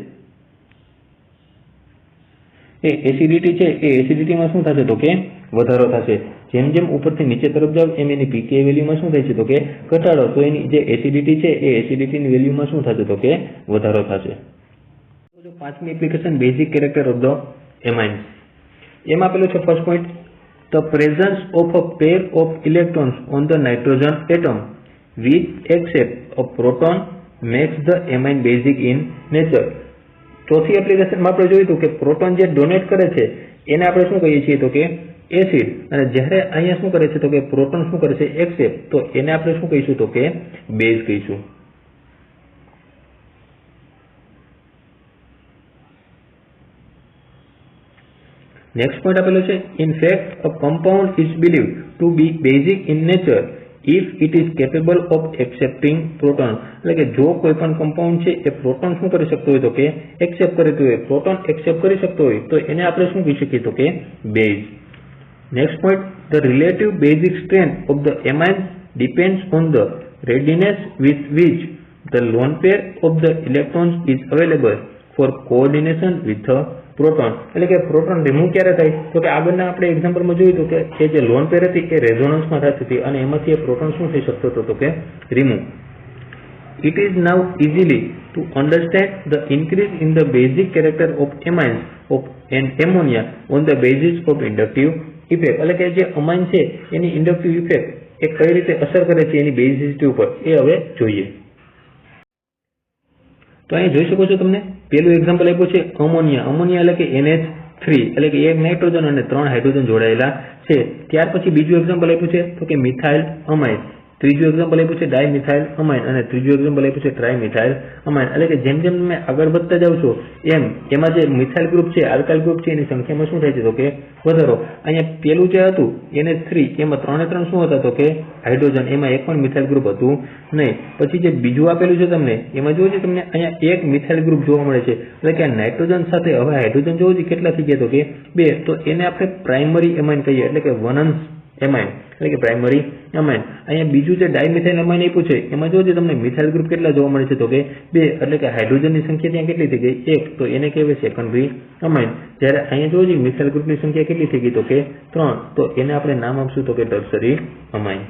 એ એસિડિટી છે એ એસિડિટીમાં શું થશે તો કે વધારો થશે. જેમ જેમ ઉપરથી નીચે તરફ જાવ એમ એની pKa વેલ્યુમાં શું થાય છે તો કે ઘટાડો. તો એની જે એસિડિટી છે એ એસિડિટીની વેલ્યુમાં શું થશે તો કે વધારો થશે. પાંચમી application basic character of the amines. એમાં આપેલું છે first point the presence of a pair of electrons on the nitrogen atom which accept a proton max the amine basic in nature. ચોથી એપ્લિકેશનમાં આપણે જોયું હતું કે પ્રોટોન જે ડોનેટ કરે છે એને આપણે શું કહીએ છીએ તો કે એસિડ, અને જ્યારે અહીંયા શું કરે છે તો કે પ્રોટોન શું કરે છે એક્સેપ્ટ, તો એને આપણે શું કહીશું તો કે બેઝ કહીશું. નેક્સ્ટ પોઈન્ટ આપેલો છે in fact a compound is believed to be basic in nature if it is capable of accepting proton. એટલે કે જો કોઈ પણ કમ્પાઉન્ડ છે એ પ્રોટોન શું કરી શકતો હોય તો કે એક્સેપ્ટ કરતું હોય, પ્રોટોન એક્સેપ્ટ કરી શકતો હોય તો એને આપણે શું કહી શકીએ તો કે base. Next point the relative basic strength of the amine depends on the readiness with which the lone pair of the electrons is available four coordination with the proton. એટલે કે પ્રોટોન રિમૂવ ક્યારે થાય તો કે આગળના આપણે એક્ઝામ્પલમાં જોયું હતું કે જે લોન પેર હતી એ રેઝોનન્સમાં થતી હતી અને એમાંથી એ પ્રોટોન શું થઈ શકતો હતો તો કે remove. It is now easily to understand the increase in the basic character of amines of an ammonia on the basis of inductive effect. એટલે કે જે અમાઇન છે એની ઇન્ડક્ટિવ ઇફેક્ટ એ કઈ રીતે અસર કરે છે એની બેઝિસિટી ઉપર એ હવે જોઈએ. તો અહીં જોઈ શકો છો તમને પેલું એક્ઝામ્પલ આપ્યું છે અમોનિયા. અમોનિયા એટલે કે NH3 એટલે કે એક નાઇટ્રોજન અને 3 હાઇડ્રોજન જોડાયેલા છે. ત્યાર પછી બીજું એક્ઝામ્પલ આપ્યું છે તો કે મિથાઇલ અમાઇન. ત્રીજું એક્ઝામ્પલ આપ્યું છે ડાયમિથાઇલ અમાઇન અને ત્રીજું એક્ઝામ્પલ આપ્યું છે ટ્રાયમિથાઇલ અમાઇન. એટલે કે જેમ જેમ તમે આગળ વધતા જાવ છો એમ એમાં જે મિથાઇલ ગ્રુપ છે, આલ્કાઇલ ગ્રુપ છે એની સંખ્યામાં શું થાય છે તો કે વધારો. અહીંયા પેલું જે હતું NH3 એમાં 3 શું હતા તો કે હાઇડ્રોજન, એમાં એક પણ મિથાઇલ ગ્રુપ હતું નહીં. પછી જે બીજું આપેલું છે તમને એમાં જોવો તમને અહીંયા એક મિથાઇલ ગ્રુપ જોવા મળે છે. એટલે કે નાઇટ્રોજન સાથે હવે હાઇડ્રોજન જોવો કેટલા થઈ ગયા તો કે 2. તો એને આપણે પ્રાઇમરી એમાઇન કહીએ એટલે કે વનંશ એમાઇન એટલે કે પ્રાઇમરી એમાઇન. અહીંયા બીજું જે ડાયમિથાઇલ એમાઇન આપ્યું છે એમાં જોજો તમને મિથાઇલ ગ્રુપ કેટલા જોવા મળે છે તો કે 2. એટલે કે હાઇડ્રોજનની સંખ્યા ત્યાં કેટલી થઈ ગઈ 1, તો એને કહેવાય સેકન્ડરી એમાઇન. જ્યારે અહીંયા જોજો મિથાઇલ ગ્રુપની સંખ્યા કેટલી થઈ ગઈ તો કે 3, તો એને આપણે નામ આપશું તો કે ટર્શરી એમાઇન.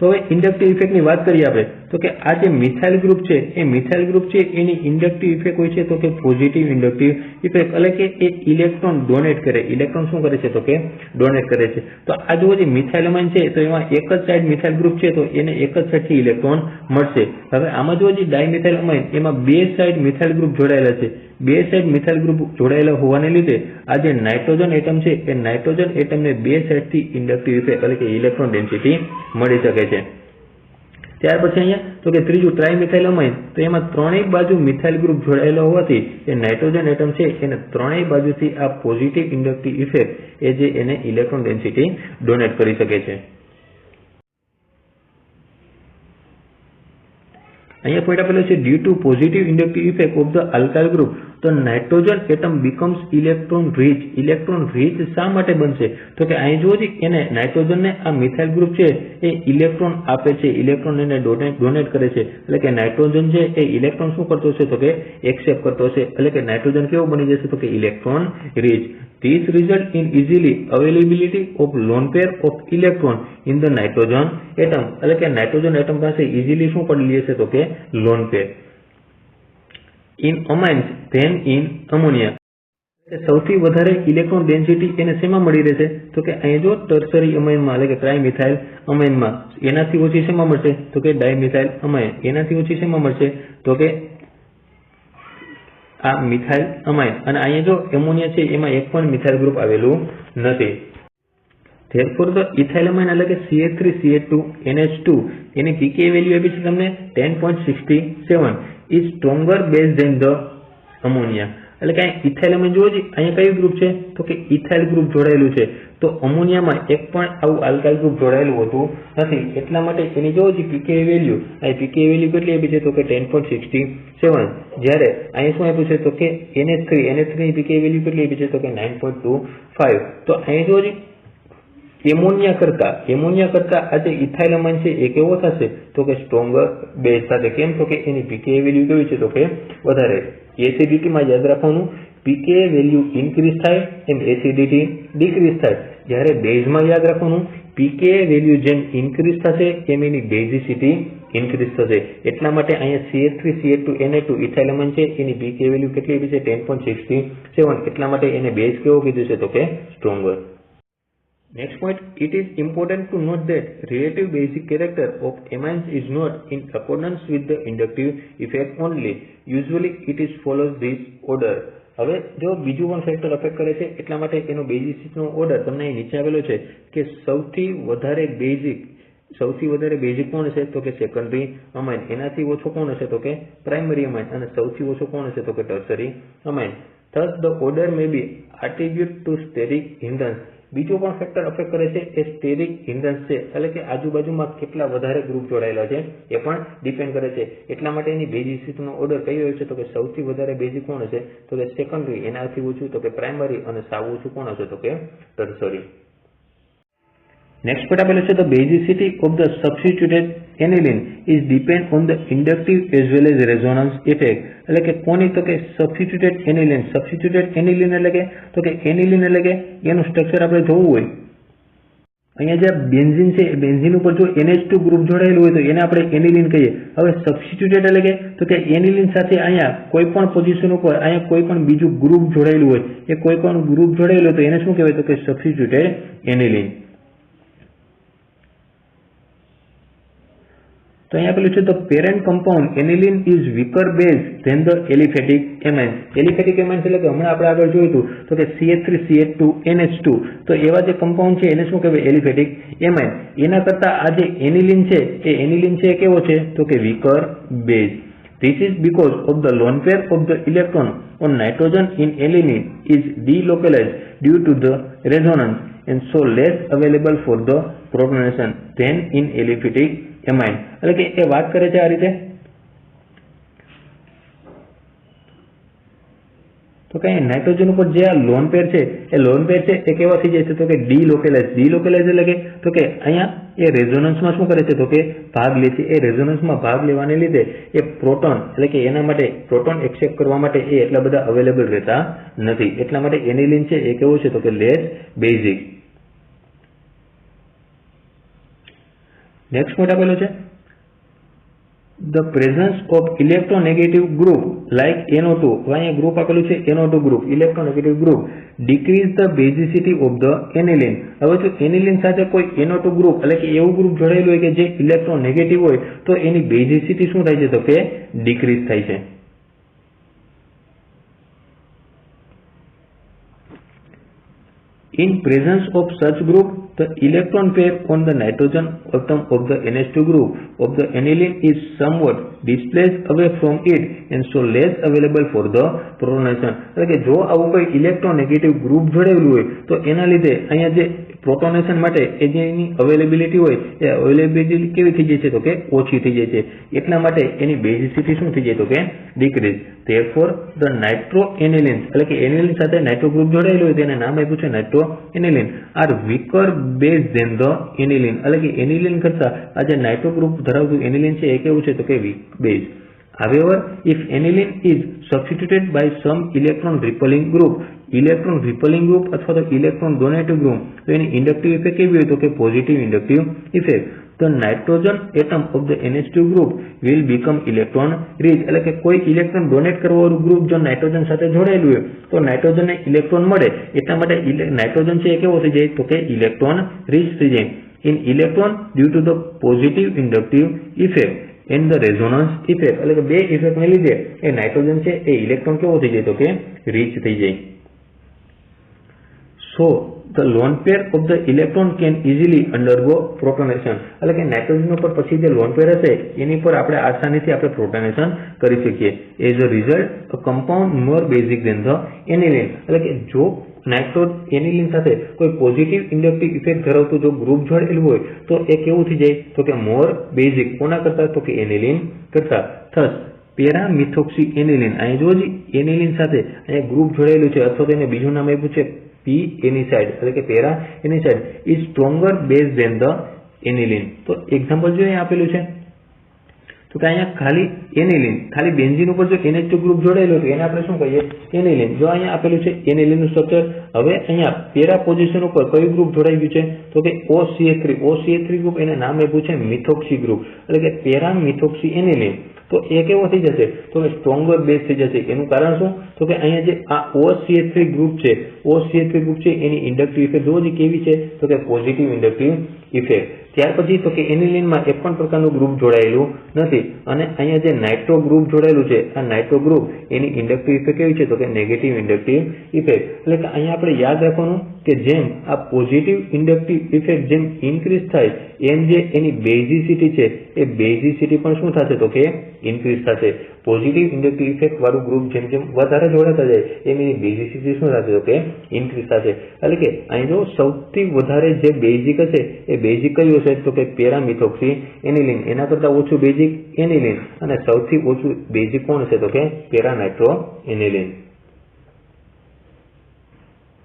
તો હવે ઇન્ડક્ટિવ ઇફેક્ટની વાત કરીએ આપણે તો કે આ જે મિથાઇલ ગ્રુપ છે એ મિથાઇલ ગ્રુપ છે એની ઇન્ડક્ટિવ ઇફેક્ટ હોય છે તો કે પોઝિટિવ ઇન્ડક્ટિવ ઇફેક્ટ. એટલે કે એ ઇલેક્ટ્રોન ડોનેટ કરે. ઇલેક્ટ્રોન શું કરે છે તો કે ડોનેટ કરે છે. તો આ જુઓ જે મિથાઇલ અમાઇન છે તો એમાં એક જ સાઈડ મિથાઇલ ગ્રુપ છે તો એને એક જ સાઈડથી ઇલેક્ટ્રોન મળશે. હવે આમાં જુઓ જે ડાયમિથાઇલ અમાઇન એમાં 2 સાઈડ મિથાઇલ ગ્રુપ જોડાયેલા છે. 2 સાઈડ મિથાઇલ ગ્રુપ જોડાયેલા હોવાને લીધે આ જે નાઇટ્રોજન એટમ છે એ નાઇટ્રોજન એટમને 2 સાઈડથી ઇન્ડક્ટિવ ઇફેક્ટ એટલે કે ઇલેક્ટ્રોન ડેન્સિટી મળી શકે છે. ત્યાર પછી અહીંયા તો કે ત્રીજું ટ્રાઇમિથાઇલ અમાઇન, તો એમાં ત્રણેય બાજુ મિથાઇલ ગ્રુપ જોડાયેલો હોવાથી એ નાઇટ્રોજન એટમ છે એને ત્રણેય બાજુથી આ પોઝિટિવ ઇન્ડક્ટિવ ઇફેક્ટ એ જે એને ઇલેક્ટ્રોન ડેન્સિટી ડોનેટ કરી શકે છે. અહીંયા પોઈન્ટ આપેલો છે due to positive inductive effect of the alkyl group, તો nitrogen atom becomes electron rich. Electron rich શા માટે બનશે? તો કે અહીં જુઓ એને નાઇટ્રોજનને આ મિથાઇલ ગ્રુપ છે એ ઇલેક્ટ્રોન આપે છે, ઇલેક્ટ્રોન એને ડોનેટ કરે છે, એટલે કે નાઇટ્રોજન છે એ ઇલેક્ટ્રોન શું કરતો છે? તો કે એક્સેપ્ટ કરતો છે, એટલે કે નાઇટ્રોજન કેવો બની જશે? તો કે electron rich. This result in easily availability of lone pair of electron in the nitrogen atom, એટલે કે નાઇટ્રોજન એટમ પાસે ઇઝીલી શું કરી લે છે? તો કે lone pair. In amines than in ammonia, સૌથી વધારે ઇલેક્ટ્રોન ડેન્સિટી એને શેમાં મળી રહેશે? તો કે અહીં જો ટર્સરી અમાઇનમાં એટલે કે ટ્રાઇમિથાઇલ અમાઇનમાં, એનાથી ઓછી શેમાં મળશે? તો કે ડાયમિથાઇલ અમાઇન. એનાથી ઓછી શેમાં મળશે? તો કે આ મિથાઇલ અમાઇન. અને અહીંયા જો એમોનિયા છે એમાં એક પણ મિથાઇલ ગ્રુપ આવેલું નથી. Therefore the ethyl amine એટલે કે CH3CH2NH2 એની pKa વેલ્યુ આપી છે તમને 10.67 is stronger base than the ammonia. એટલે કે ઇથાઇલ અમીન જુઓ છો અહીંયા કયું ગ્રુપ છે? તો કે ઇથાઇલ ગ્રુપ જોડાયેલું છે. તો અમોનિયામાં એક પણ આવું આલ્કાઇલ ગ્રુપ જોડાયેલું હોતું નથી, એટલા માટે એની જુઓ છો pKa વેલ્યુ, અહીં pKa વેલ્યુ કેટલી આપી છે? તો કે 10.67. જ્યારે અહીં શું આપ્યું છે? તો કે NH3 ની pKa વેલ્યુ કેટલી આપી છે? તો કે 9.25. તો અહીં જુઓ છો એમોનિયા કરતા આ જે ઇથાઇલ અમાઇન છે એ કેવો થશે? તો કે સ્ટ્રોંગર બેઝ સાથે. કેમ? તો કે એની pKa વેલ્યુ કેવી છે? તો કે વધારે. એસિડિટીમાં યાદ રાખવાનું, pKa વેલ્યુ ઇન્ક્રીઝ થાય એમ એસિડિટી ડિક્રીઝ થાય. જ્યારે બેઝમાં યાદ રાખવાનું, pKa વેલ્યુ જેમ ઇન્ક્રીઝ થશે એમ એની બેઝિસિટી ઇન્ક્રીઝ થશે. એટલા માટે અહીંયા CH3CH2Na2 ઇથાઇલ અમાઇન છે એની pKa વેલ્યુ કેટલી આપી છે? 10.67. એટલા માટે એને બેઝ કેવો કીધું છે? તો કે stronger. Next point, it is important to note that relative basic character of amines is not in accordance with the inductive effect only. Usually it is follows this order. હવે જો બીજું પણ ફેક્ટર અફેક્ટ કરે છે એટલા માટે એનો બેઝિસનો order તમને અહીં નીચે આવેલો છે કે સૌથી વધારે બેઝિક કોણ હશે? તો કે સેકન્ડરી અમાઇન. એનાથી ઓછો કોણ હશે? તો કે પ્રાઇમરી અમાઇન. અને સૌથી ઓછો કોણ હશે? તો કે tertiary અમાઇન. Thus the order may be attributed to steric hindrance. બીજો પણ ફેક્ટર અફેક્ટ કરે છે એ સ્ટેરિક હિન્ડ્રન્સ છે, એટલે કે આજુબાજુમાં કેટલા વધારે ગ્રુપ જોડાયેલા છે એ પણ ડિપેન્ડ કરે છે. એટલા માટે એની બેઝિસનો ઓર્ડર કયો હોય છે? તો કે સૌથી વધારે બેઝિક કોણ હશે? તો કે સેકન્ડરી, એનાથી ઓછું તો કે પ્રાઇમરી, અને સાવ ઓછું કોણ હશે? તો કે ટર્સરી. નેક્સ્ટ પોઈન્ટ આપેલું છે, the basicity of the substituted aniline is depend on the inductive as well as resonance effect. એટલે કે કોની? તો કે સબસ્ટિટ્યુટેડ એનિલિન. સબસ્ટિટ્યુટેડ એનિલિન એટલે કે એનિલિન એટલે કે એનું સ્ટ્રક્ચર આપણે જોવું હોય, અહીંયા જે બેન્ઝીન છે એ બેન્ઝીન ઉપર જો NH2 ગ્રુપ જોડાયેલું હોય તો એને આપણે એનિલિન કહીએ. હવે સબસ્ટિટ્યુટેડ એટલે કે એનિલિન સાથે અહીંયા કોઈ પણ પોઝિશન ઉપર અહીંયા કોઈ પણ બીજું ગ્રુપ જોડાયેલું હોય, એ કોઈ પણ ગ્રુપ જોડાયેલું હોય તો એને શું કહેવાય? તો કે સબસ્ટિટ્યુટેડ એનિલિન. તો અહીંયા પેલું છે, the parent compound aniline is weaker base than the aliphatic amines. Aliphatic amines એટલે કે હમણાં આપણે આગળ જોયું હતું તો કે CH3CH2NH2, તો એવા જે કમ્પાઉન્ડ છે એને શું કહેવાય? Aliphatic amine. એના કરતા આ જે એનિલિન છે એ કેવો છે? તો કે weaker base. This is because of the lone pair of the electron on nitrogen in aniline is delocalized due to the resonance and so less available for the protonation than in aliphatic amine. એટલે કે એ વાત કરે છે આ રીતે. તો કે nitrogen ઉપર જે આ લોન પેર છે એ કેવા થઈ જાય છે? તો કે ડીલોકેલાઇઝ એટલે કે અહીંયા એ રેઝોનન્સમાં શું કરે છે? તો કે ભાગ લે છે. એ રેઝોનન્સમાં ભાગ લેવાને લીધે એ પ્રોટોન એટલે કે એના માટે પ્રોટોન એક્સેપ્ટ કરવા માટે એ એટલા બધા અવેલેબલ રહેતા નથી. એટલા માટે એનિલિન છે એ કેવું છે? તો કે લેસ બેઝિક. નેક્સ્ટ પોઈન્ટ આપેલો છે, the presence of electronegative group like NO2. અહીંયા ગ્રુપ આપેલું છે NO2 group, electronegative group, decrease the basicity of the aniline. હવે જો એનિલિન સાથે કોઈ NO2 ગ્રુપ એટલે કે એવું ગ્રુપ જોડાયેલું હોય કે જે ઇલેક્ટ્રોનેગેટિવ હોય તો એની બેઝિસિટી શું થાય છે? તો કે ડિક્રીઝ થાય છે. In presence of such group The electron pair on the nitrogen atom of the NH2 group of the aniline is somewhat displaced away from it and so less available for the protonation. એટલે કે જો આવું કોઈ electronegative group જોડાયેલું હોય તો એના લીધે અહીંયા જે પ્રોટોનેશન માટે એ જે એની અવેલેબિલિટી હોય એ અવેલેબિલિટી કેવી થઈ જાય છે તો કે ઓછી થઈ જાય છે. એટલા માટે એની બેઝિસિટી શું થઈ જાય તો કે ડિક્રીઝ. Therefore the nitroaniline એટલે કે એનિલિન સાથે નાઇટ્રો ગ્રુપ જોડાયેલું હોય તેના નામ આપ્યું છે nitroaniline are weaker base than the aniline એટલે કે એનિલિન કરતા આ જે નાઇટ્રો ગ્રુપ ધરાવતું એનિલિન છે એ કેવું છે તો કે weak base. However, if aniline is substituted by some electron repelling group અથવા તો electron donating group તો એની ઇન્ડક્ટિવ ઇફેક્ટ કેવી હોય તો કે positive inductive effect. The nitrogen atom of the NH2 group will become electron rich એટલે કે કોઈ ઇલેક્ટ્રોન ડોનેટ કરવાવાળું ગ્રુપ જો નાઇટ્રોજન સાથે જોડાયેલું હોય તો નાઇટ્રોજનને ઇલેક્ટ્રોન મળે એટલા માટે નાઇટ્રોજન છે એ કેવો થઈ જાય તો કે ઇલેક્ટ્રોન રીચ થઈ જાય. In electron due to the positive inductive effect and the resonance effect એટલે કે બે ઇફેક્ટને લીધે એ નાઇટ્રોજન છે એ ઇલેક્ટ્રોન કેવો થઈ જાય તો કે રીચ થઈ જાય. So the lone pair of the electron can easily undergo protonation એટલે કે નાઇટ્રોજન ઉપર પછી જે લોન પેર હશે એની પર આપણે આસાનીથી આપણે પ્રોટોનેશન કરી શકીએ. As a result a compound more basic than the aniline એટલે કે જો નાઇટ્રો એનિલિન સાથે કોઈ પોઝિટિવ ઇન્ડક્ટિવ ઇફેક્ટ ધરાવતું જો ગ્રુપ જોડાયેલું હોય તો એ કેવું થઈ જાય તો કે મોર બેઝિક કોના કરતા તો કે એનિલિન કરતા. થસ પેરામિથોક્સી એનિલિન અહીં જો એનિલિન સાથે અહીંયા ગ્રુપ જોડાયેલું છે અથવા તો એને બીજું નામ આપ્યું છે પી એનિસાઇડ એટલે કે para anisidine is stronger base than the aniline. તો એક્ઝામ્પલ જો અહીંયા આપેલું છે તો કે અહીંયા ખાલી એનિલિન ખાલી બેન્ઝીન ઉપર જો NH2 ગ્રુપ જોડાયેલું હતું એને આપણે શું કહીએ એનિલિન. જો અહીંયા આપેલું છે એનિલિનનું સ્ટ્રક્ચર. હવે અહીંયા પેરા પોઝિશન ઉપર કયું ગ્રુપ જોડાઈ ગયું છે તો કે OCH3 ગ્રુપ એને નામ આપ્યું છે મિથોક્સી ગ્રુપ એટલે કે પેરા મિથોક્સી એનિલિન. તો એ કેવો થઈ જશે તો કે સ્ટ્રોંગર બેઝ થઈ જશે. એનું કારણ શું તો કે અહીંયા જે આ OCH3 ગ્રુપ છે એની ઇન્ડક્ટિવ ઇફેક્ટ જોવો કેવી છે તો કે પોઝિટિવ ઇન્ડક્ટિવ ઇફેક્ટ. ત્યાર પછી તો કે એનિલિનમાં એક પણ પ્રકારનું ગ્રુપ જોડાયેલું નથી અને અહીંયા જે નાઇટ્રો ગ્રુપ જોડાયેલું છે આ નાઇટ્રો ગ્રુપ એની ઇન્ડક્ટિવ ઇફેક્ટ કેવી છે તો કે નેગેટિવ ઇન્ડક્ટિવ ઇફેક્ટ. એટલે કે અહીંયા આપણે યાદ રાખવાનું કે જેમ આ પોઝિટિવ ઇન્ડક્ટિવ ઇફેક્ટ જેમ ઇન્ક્રીઝ થાય એમ જે એની બેઝિસિટી છે એ બેઝિસિટી પણ શું થશે તો કે ઇન્ક્રીઝ થશે. પોઝિટિવ ઇન્ડક્ટિવ ઇફેક્ટ વાળું ગ્રુપ જેમ જેમ વધારે જોડાતા જાય એમ એની બેઝિસિટી શું થશે તો કે ઇન્ક્રીઝ થશે. એટલે કે અહીં જો સૌથી વધારે જે બેઝિક હશે એ બેઝિક કયું હશે તો કે પેરામિથોક્સી એનિલિન. એના કરતા ઓછું બેઝિક એનિલિન અને સૌથી ઓછું બેઝિક કોણ હશે તો કે પેરાનાઇટ્રો એનિલિન.